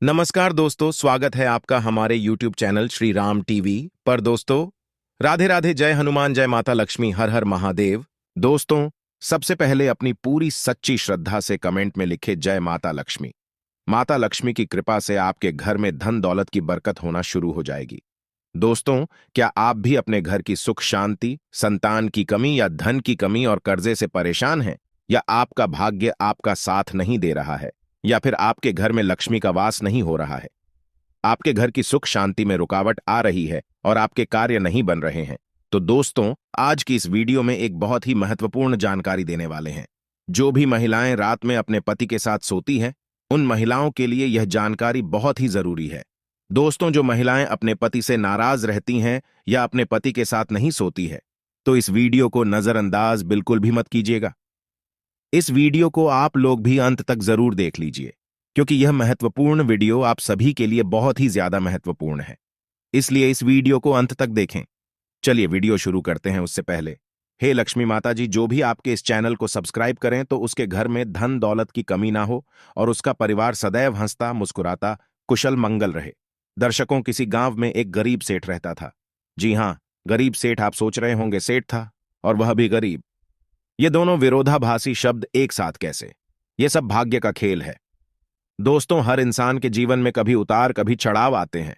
नमस्कार दोस्तों, स्वागत है आपका हमारे YouTube channel Shri Ram TV पर। दोस्तों, राधे राधे, जय हनुमान, जय माता लक्ष्मी, हर हर महादेव। दोस्तों, सबसे पहले अपनी पूरी सच्ची श्रद्धा से कमेंट में लिखे जय माता लक्ष्मी। माता लक्ष्मी की कृपा से आपके घर में धन दौलत की बरकत होना शुरू हो जाएगी। दोस्तों, क्या आप भी अपने घर की सुख शांति, संतान की कमी या धन की कमी और कर्जे से परेशान हैं? या आपका भाग्य आपका साथ नहीं दे रहा है? या फिर आपके घर में लक्ष्मी का वास नहीं हो रहा है? आपके घर की सुख शांति में रुकावट आ रही है और आपके कार्य नहीं बन रहे हैं? तो दोस्तों, आज की इस वीडियो में एक बहुत ही महत्वपूर्ण जानकारी देने वाले हैं। जो भी महिलाएं रात में अपने पति के साथ सोती हैं, उन महिलाओं के लिए यह जानकारी बहुत ही जरूरी है। दोस्तों, जो महिलाएं अपने पति से नाराज रहती हैं या अपने पति के साथ नहीं सोती है, तो इस वीडियो को नजरअंदाज बिल्कुल भी मत कीजिएगा। इस वीडियो को आप लोग भी अंत तक जरूर देख लीजिए, क्योंकि यह महत्वपूर्ण वीडियो आप सभी के लिए बहुत ही ज्यादा महत्वपूर्ण है। इसलिए इस वीडियो को अंत तक देखें। चलिए वीडियो शुरू करते हैं। उससे पहले, हे लक्ष्मी माता जी, जो भी आपके इस चैनल को सब्सक्राइब करें तो उसके घर में धन दौलत की कमी ना हो और उसका परिवार सदैव हंसता मुस्कुराता कुशल मंगल रहे। दर्शकों, किसी गांव में एक गरीब सेठ रहता था। जी हां, गरीब सेठ। आप सोच रहे होंगे, सेठ था और वह भी गरीब। ये दोनों विरोधाभासी शब्द एक साथ कैसे? ये सब भाग्य का खेल है। दोस्तों, हर इंसान के जीवन में कभी उतार कभी चढ़ाव आते हैं।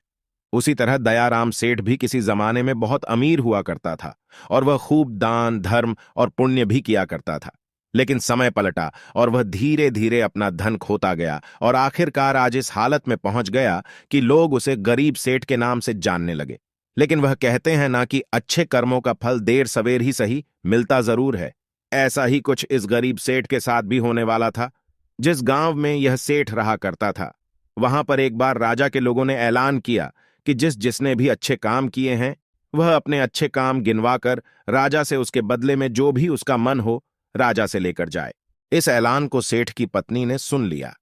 उसी तरह दयाराम सेठ भी किसी जमाने में बहुत अमीर हुआ करता था और वह खूब दान धर्म और पुण्य भी किया करता था। लेकिन समय पलटा और वह धीरे धीरे अपना धन खोता गया और आखिरकार आज इस हालत में पहुंच गया कि लोग उसे गरीब सेठ के नाम से जानने लगे। लेकिन वह कहते हैं ना कि अच्छे कर्मों का फल देर सवेर ही सही, मिलता जरूर है। ऐसा ही कुछ इस गरीब सेठ के साथ भी होने वाला था। जिस गांव में यह सेठ रहा करता था, वहां पर एक बार राजा के लोगों ने ऐलान किया कि जिसने भी अच्छे काम किए हैं, वह अपने अच्छे काम गिनवाकर राजा से उसके बदले में जो भी उसका मन हो राजा से लेकर जाए। इस ऐलान को सेठ की पत्नी ने सुन लिया।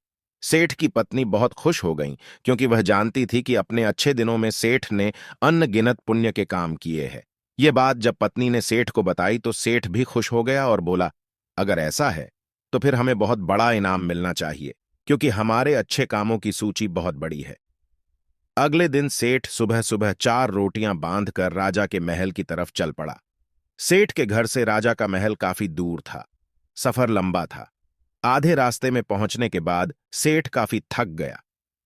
सेठ की पत्नी बहुत खुश हो गई, क्योंकि वह जानती थी कि अपने अच्छे दिनों में सेठ ने अनगिनत पुण्य के काम किए हैं। ये बात जब पत्नी ने सेठ को बताई तो सेठ भी खुश हो गया और बोला, अगर ऐसा है तो फिर हमें बहुत बड़ा इनाम मिलना चाहिए, क्योंकि हमारे अच्छे कामों की सूची बहुत बड़ी है। अगले दिन सेठ सुबह सुबह 4 रोटियां बांधकर राजा के महल की तरफ चल पड़ा। सेठ के घर से राजा का महल काफी दूर था। सफर लंबा था। आधे रास्ते में पहुंचने के बाद सेठ काफी थक गया।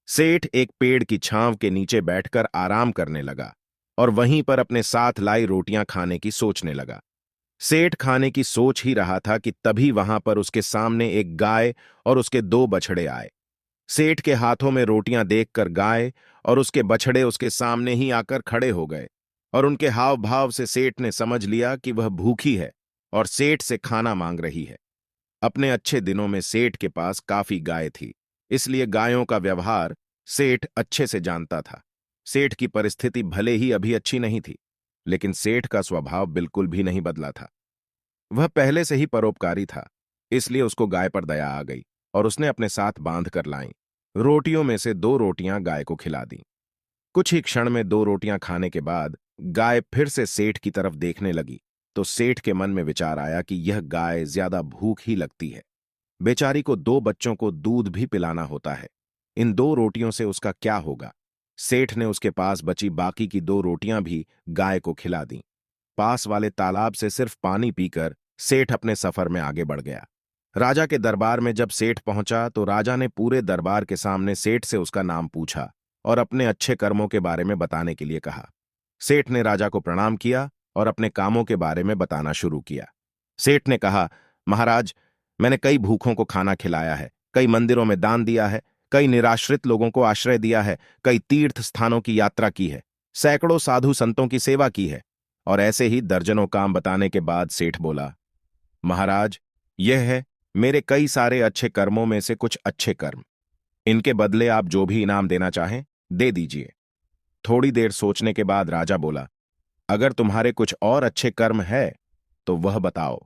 सेठ एक पेड़ की छांव के नीचे बैठकर आराम करने लगा और वहीं पर अपने साथ लाई रोटियां खाने की सोचने लगा। सेठ खाने की सोच ही रहा था कि तभी वहां पर उसके सामने एक गाय और उसके 2 बछड़े आए। सेठ के हाथों में रोटियां देखकर गाय और उसके बछड़े उसके सामने ही आकर खड़े हो गए और उनके हाव भाव से सेठ ने समझ लिया कि वह भूखी है और सेठ से खाना मांग रही है। अपने अच्छे दिनों में सेठ के पास काफी गाय थी, इसलिए गायों का व्यवहार सेठ अच्छे से जानता था। सेठ की परिस्थिति भले ही अभी अच्छी नहीं थी, लेकिन सेठ का स्वभाव बिल्कुल भी नहीं बदला था। वह पहले से ही परोपकारी था, इसलिए उसको गाय पर दया आ गई और उसने अपने साथ बांध कर लाई। रोटियों में से 2 रोटियां गाय को खिला दी। कुछ ही क्षण में 2 रोटियां खाने के बाद गाय फिर से सेठ की तरफ देखने लगी तो सेठ के मन में विचार आया कि यह गाय ज्यादा भूख ही लगती है। बेचारी को 2 बच्चों को दूध भी पिलाना होता है। इन 2 रोटियों से उसका क्या होगा? सेठ ने उसके पास बची बाकी की 2 रोटियां भी गाय को खिला दी। पास वाले तालाब से सिर्फ पानी पीकर सेठ अपने सफर में आगे बढ़ गया। राजा के दरबार में जब सेठ पहुंचा तो राजा ने पूरे दरबार के सामने सेठ से उसका नाम पूछा और अपने अच्छे कर्मों के बारे में बताने के लिए कहा। सेठ ने राजा को प्रणाम किया और अपने कामों के बारे में बताना शुरू किया। सेठ ने कहा, महाराज, मैंने कई भूखों को खाना खिलाया है, कई मंदिरों में दान दिया है, कई निराश्रित लोगों को आश्रय दिया है, कई तीर्थ स्थानों की यात्रा की है, सैकड़ों साधु संतों की सेवा की है। और ऐसे ही दर्जनों काम बताने के बाद सेठ बोला, महाराज, यह है मेरे कई सारे अच्छे कर्मों में से कुछ अच्छे कर्म। इनके बदले आप जो भी इनाम देना चाहें दे दीजिए। थोड़ी देर सोचने के बाद राजा बोला, अगर तुम्हारे कुछ और अच्छे कर्म है तो वह बताओ,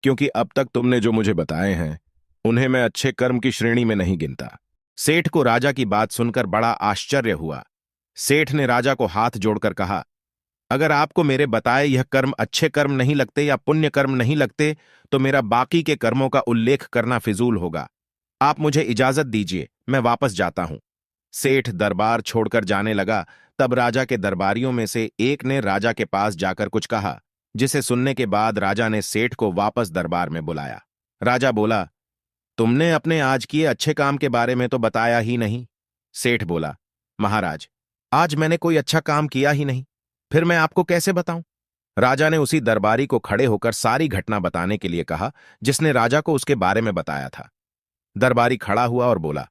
क्योंकि अब तक तुमने जो मुझे बताए हैं उन्हें मैं अच्छे कर्म की श्रेणी में नहीं गिनता। सेठ को राजा की बात सुनकर बड़ा आश्चर्य हुआ। सेठ ने राजा को हाथ जोड़कर कहा, अगर आपको मेरे बताए यह कर्म अच्छे कर्म नहीं लगते या पुण्य कर्म नहीं लगते तो मेरा बाकी के कर्मों का उल्लेख करना फिजूल होगा। आप मुझे इजाजत दीजिए, मैं वापस जाता हूं। सेठ दरबार छोड़कर जाने लगा, तब राजा के दरबारियों में से एक ने राजा के पास जाकर कुछ कहा, जिसे सुनने के बाद राजा ने सेठ को वापस दरबार में बुलाया। राजा बोला, तुमने अपने आज किए अच्छे काम के बारे में तो बताया ही नहीं। सेठ बोला, महाराज, आज मैंने कोई अच्छा काम किया ही नहीं, फिर मैं आपको कैसे बताऊं? राजा ने उसी दरबारी को खड़े होकर सारी घटना बताने के लिए कहा, जिसने राजा को उसके बारे में बताया था। दरबारी खड़ा हुआ और बोला,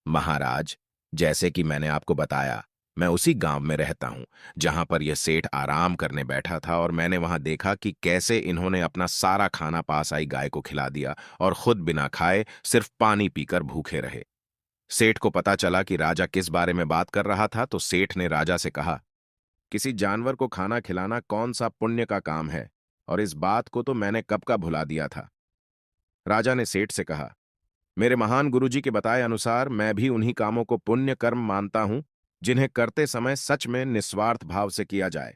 महाराज, जैसे कि मैंने आपको बताया, मैं उसी गांव में रहता हूं जहां पर यह सेठ आराम करने बैठा था, और मैंने वहां देखा कि कैसे इन्होंने अपना सारा खाना पास आई गाय को खिला दिया और खुद बिना खाए सिर्फ पानी पीकर भूखे रहे। सेठ को पता चला कि राजा किस बारे में बात कर रहा था, तो सेठ ने राजा से कहा, किसी जानवर को खाना खिलाना कौन सा पुण्य का काम है, और इस बात को तो मैंने कब का भुला दिया था। राजा ने सेठ से कहा, मेरे महान गुरुजी के बताए अनुसार मैं भी उन्हीं कामों को पुण्य कर्म मानता हूं जिन्हें करते समय सच में निस्वार्थ भाव से किया जाए,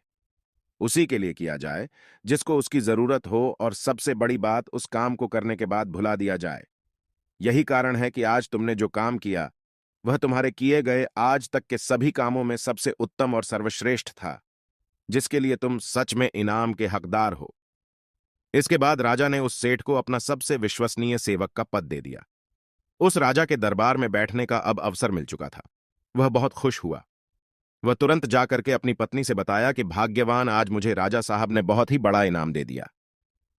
उसी के लिए किया जाए जिसको उसकी जरूरत हो, और सबसे बड़ी बात, उस काम को करने के बाद भुला दिया जाए। यही कारण है कि आज तुमने जो काम किया वह तुम्हारे किए गए आज तक के सभी कामों में सबसे उत्तम और सर्वश्रेष्ठ था, जिसके लिए तुम सच में इनाम के हकदार हो। इसके बाद राजा ने उस सेठ को अपना सबसे विश्वसनीय सेवक का पद दे दिया। उस राजा के दरबार में बैठने का अब अवसर मिल चुका था। वह बहुत खुश हुआ। वह तुरंत जाकर के अपनी पत्नी से बताया कि भाग्यवान, आज मुझे राजा साहब ने बहुत ही बड़ा इनाम दे दिया।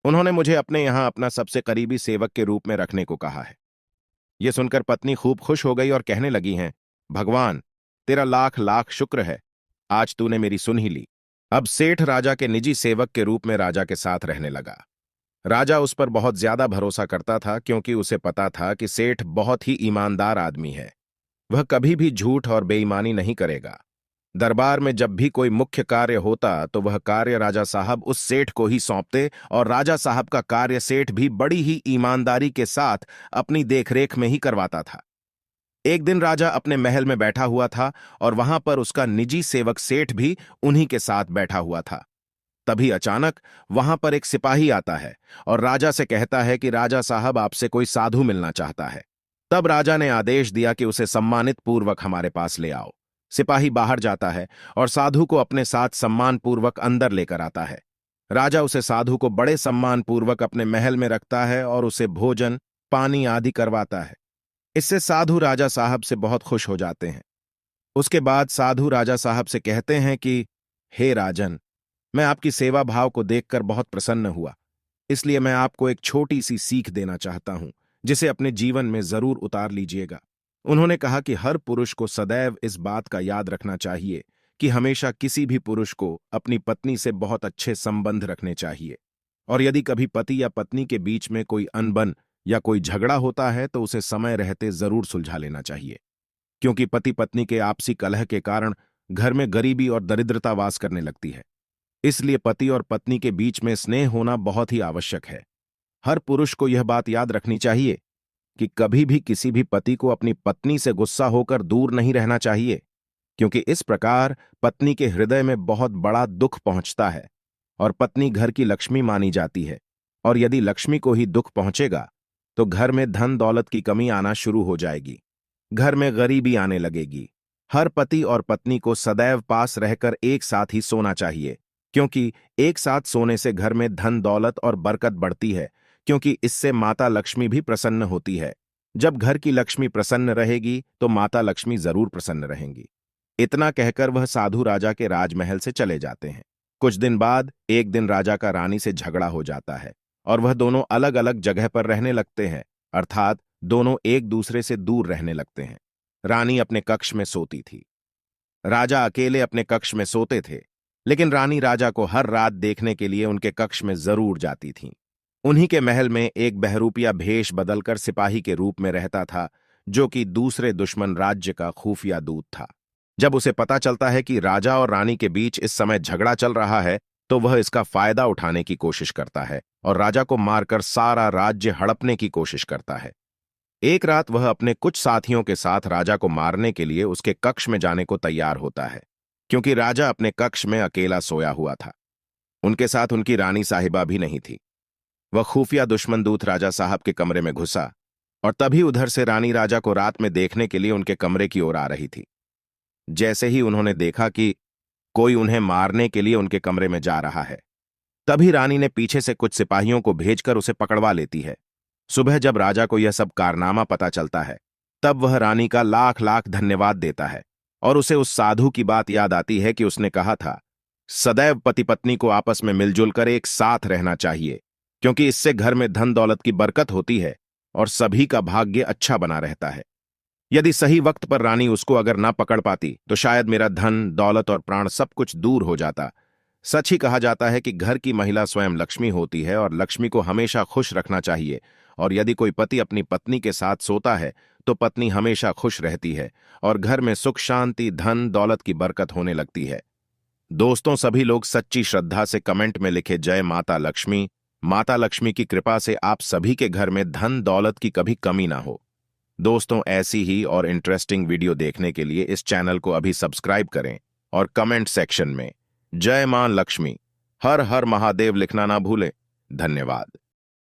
उन्होंने मुझे अपने यहां अपना सबसे करीबी सेवक के रूप में रखने को कहा है। यह सुनकर पत्नी खूब खुश हो गई और कहने लगी हैं, भगवान, तेरा लाख लाख शुक्र है, आज तूने मेरी सुन ही ली। अब सेठ राजा के निजी सेवक के रूप में राजा के साथ रहने लगा। राजा उस पर बहुत ज्यादा भरोसा करता था, क्योंकि उसे पता था कि सेठ बहुत ही ईमानदार आदमी है। वह कभी भी झूठ और बेईमानी नहीं करेगा। दरबार में जब भी कोई मुख्य कार्य होता तो वह कार्य राजा साहब उस सेठ को ही सौंपते, और राजा साहब का कार्य सेठ भी बड़ी ही ईमानदारी के साथ अपनी देखरेख में ही करवाता था। एक दिन राजा अपने महल में बैठा हुआ था, और वहां पर उसका निजी सेवक सेठ भी उन्हीं के साथ बैठा हुआ था। तभी अचानक वहां पर एक सिपाही आता है और राजा से कहता है कि राजा साहब, आपसे कोई साधु मिलना चाहता है। तब राजा ने आदेश दिया कि उसे सम्मानित पूर्वक हमारे पास ले आओ। सिपाही बाहर जाता है और साधु को अपने साथ सम्मान पूर्वक अंदर लेकर आता है। राजा उसे साधु को बड़े सम्मान पूर्वक अपने महल में रखता है और उसे भोजन, पानी आदि करवाता है। इससे साधु राजा साहब से बहुत खुश हो जाते हैं। उसके बाद साधु राजा साहब से कहते हैं कि हे राजन, मैं आपकी सेवा भाव को देखकर बहुत प्रसन्न हुआ, इसलिए मैं आपको एक छोटी सी सीख देना चाहता हूं, जिसे अपने जीवन में जरूर उतार लीजिएगा। उन्होंने कहा कि हर पुरुष को सदैव इस बात का याद रखना चाहिए कि हमेशा किसी भी पुरुष को अपनी पत्नी से बहुत अच्छे संबंध रखने चाहिए, और यदि कभी पति या पत्नी के बीच में कोई अनबन या कोई झगड़ा होता है तो उसे समय रहते जरूर सुलझा लेना चाहिए, क्योंकि पति पत्नी के आपसी कलह के कारण घर में गरीबी और दरिद्रता वास करने लगती है। इसलिए पति और पत्नी के बीच में स्नेह होना बहुत ही आवश्यक है। हर पुरुष को यह बात याद रखनी चाहिए कि कभी भी किसी भी पति को अपनी पत्नी से गुस्सा होकर दूर नहीं रहना चाहिए, क्योंकि इस प्रकार पत्नी के हृदय में बहुत बड़ा दुख पहुंचता है, और पत्नी घर की लक्ष्मी मानी जाती है, और यदि लक्ष्मी को ही दुख पहुंचेगा तो घर में धन दौलत की कमी आना शुरू हो जाएगी, घर में गरीबी आने लगेगी। हर पति और पत्नी को सदैव पास रहकर एक साथ ही सोना चाहिए, क्योंकि एक साथ सोने से घर में धन दौलत और बरकत बढ़ती है, क्योंकि इससे माता लक्ष्मी भी प्रसन्न होती है। जब घर की लक्ष्मी प्रसन्न रहेगी तो माता लक्ष्मी जरूर प्रसन्न रहेंगी। इतना कहकर वह साधु राजा के राजमहल से चले जाते हैं। कुछ दिन बाद एक दिन राजा का रानी से झगड़ा हो जाता है और वह दोनों अलग अलग जगह पर रहने लगते हैं, अर्थात दोनों एक दूसरे से दूर रहने लगते हैं। रानी अपने कक्ष में सोती थी, राजा अकेले अपने कक्ष में सोते थे, लेकिन रानी राजा को हर रात देखने के लिए उनके कक्ष में जरूर जाती थीं। उन्हीं के महल में एक बहरूपिया भेष बदलकर सिपाही के रूप में रहता था, जो कि दूसरे दुश्मन राज्य का खुफिया दूत था। जब उसे पता चलता है कि राजा और रानी के बीच इस समय झगड़ा चल रहा है, तो वह इसका फायदा उठाने की कोशिश करता है और राजा को मारकर सारा राज्य हड़पने की कोशिश करता है। एक रात वह अपने कुछ साथियों के साथ राजा को मारने के लिए उसके कक्ष में जाने को तैयार होता है, क्योंकि राजा अपने कक्ष में अकेला सोया हुआ था। उनके साथ उनकी रानी साहिबा भी नहीं थी। वह खुफिया दुश्मन दूत राजा साहब के कमरे में घुसा, और तभी उधर से रानी राजा को रात में देखने के लिए उनके कमरे की ओर आ रही थी। जैसे ही उन्होंने देखा कि कोई उन्हें मारने के लिए उनके कमरे में जा रहा है, तभी रानी ने पीछे से कुछ सिपाहियों को भेजकर उसे पकड़वा लेती है। सुबह जब राजा को यह सब कारनामा पता चलता है, तब वह रानी का लाख लाख धन्यवाद देता है और उसे उस साधु की बात याद आती है कि उसने कहा था, सदैव पति पत्नी को आपस में मिलजुल कर एक साथ रहना चाहिए, क्योंकि इससे घर में धन दौलत की बरकत होती है और सभी का भाग्य अच्छा बना रहता है। यदि सही वक्त पर रानी उसको अगर ना पकड़ पाती तो शायद मेरा धन दौलत और प्राण सब कुछ दूर हो जाता। सच ही कहा जाता है कि घर की महिला स्वयं लक्ष्मी होती है और लक्ष्मी को हमेशा खुश रखना चाहिए, और यदि कोई पति अपनी पत्नी के साथ सोता है तो पत्नी हमेशा खुश रहती है और घर में सुख शांति धन दौलत की बरकत होने लगती है। दोस्तों, सभी लोग सच्ची श्रद्धा से कमेंट में लिखे जय माता लक्ष्मी। माता लक्ष्मी की कृपा से आप सभी के घर में धन दौलत की कभी कमी ना हो। दोस्तों, ऐसी ही और इंटरेस्टिंग वीडियो देखने के लिए इस चैनल को अभी सब्सक्राइब करें और कमेंट सेक्शन में जय मां लक्ष्मी, हर हर महादेव लिखना ना भूलें। धन्यवाद।